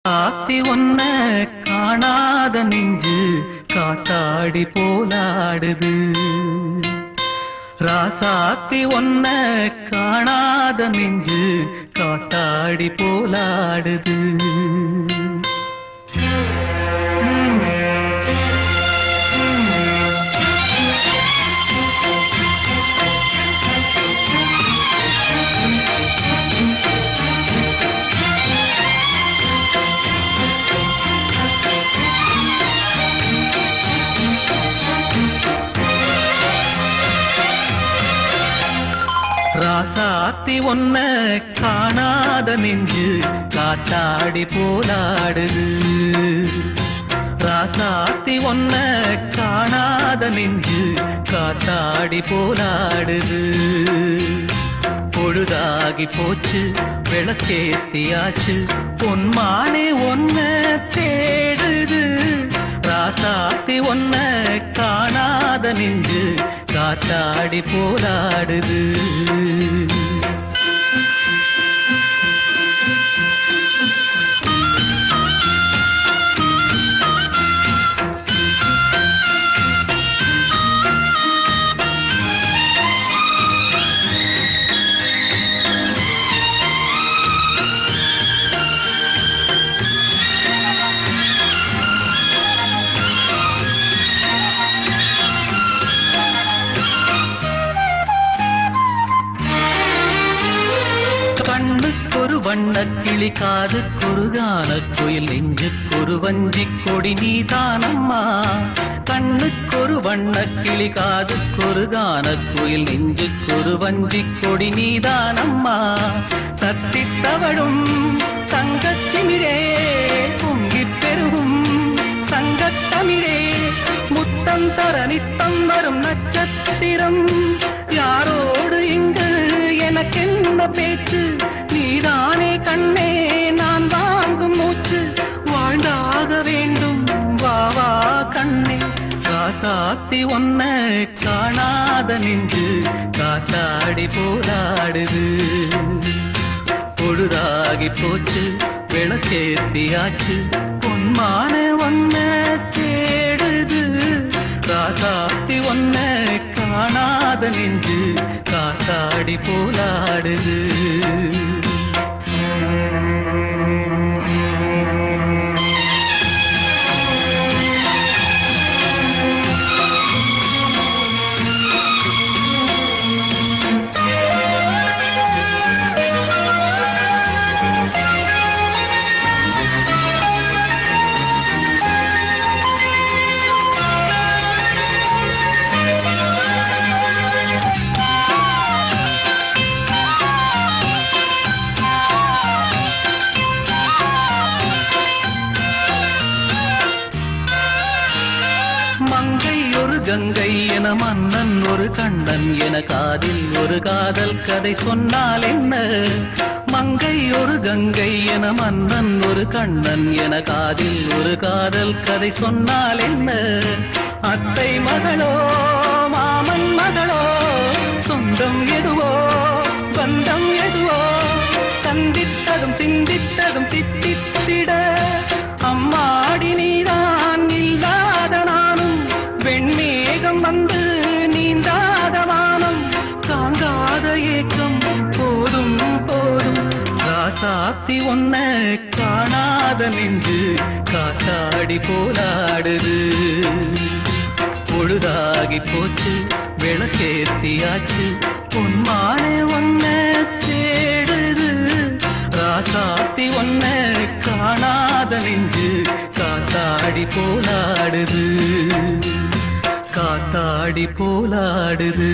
ஆத்தி ஒன்ன காணாத நெஞ்சு காத்தாடி போலாடுது. ராசாத்தி ஒன்ன காணாத நெஞ்சு காத்தாடி போலாடுது. ராசாத்தி ஒன்ன காணாத நெஞ்சு காத்தாடி போலாடுது. ராசாத்தி ஒன்ன காணாத நெஞ்சு காத்தாடி போலாடுது. பொழுதாகி போச்சு விளக்கேத்தியாச்சு பொன்மானே ஒன்ன தேடுது. ராசாத்தி ஒன்ன காணாத நெஞ்சு காத்தாடி போலாடுது. கண்ணுக்கொரு வண்ணக்கிளி காதுக்கொரு கானக்குயில் நெஞ்சுக்கொரு வஞ்சிக் கொடி நீதானம்மா. கண்ணுக்கொரு வண்ணக்கிளி காதுக்கொரு கானக்குயில் நெஞ்சுக்கொரு வஞ்சிக் கொடி நீதானம்மா. தத்தித்தவழும் தங்கச்சிமிழே பொங்கிப் பெருகும் சங்கத்தமிழே முத்தம் தர நித்தம் வரும் நட்சத்திரம். யாரோடு இங்கு எனக்கென்ன பேச்சு, நீதானே கண்ணே நான் வாங்கும் மூச்சு. வாழ்ந்தாக வேண்டும் வா வா கண்ணே. ராசாத்தி ஒன்ன காணாத நெஞ்சு காத்தாடி போராடுது. பொழுதாகி போச்சு விளக்கேத்தியாச்சு பொன்மான ஒன்ன தேடுது. ராசாத்தி ஒன்ன காணாத நெஞ்சு காத்தாடி போலாடுது. மங்கை ஒரு கங்கை என மன்னன் ஒரு கண்ணன் என காதில் ஒரு காதல் கதை சொன்னால் என்ன. மங்கை ஒரு கங்கை என மன்னன் ஒரு கண்ணன் என காதில் ஒரு காதல் கதை சொன்னால் என்ன. அத்தை மகளோ மாமன் மகளோ சொந்தம் எதுவோ பந்தம் எதுவோ சந்தித்ததும் சிந்தித்ததும் தித்தித்திட அம்மாடி நீதான் இல்லாத நானும். வெண்மேகம் வந்து நீந்தாத வானம் தாங்காத ஏக்கம் போதும் போதும். ராசாத்தி ஒன்ன காணாத நெஞ்சு காத்தாடி போலாடுது. பொழுதாகி போச்சு விளக்கேத்தியாச்சு பொன்மானே ஒன்ன தேடுது. ராசாத்தி ஒன்ன காணாத நெஞ்சு காத்தாடி போலாடுது. காத்தாடி போலாடுது.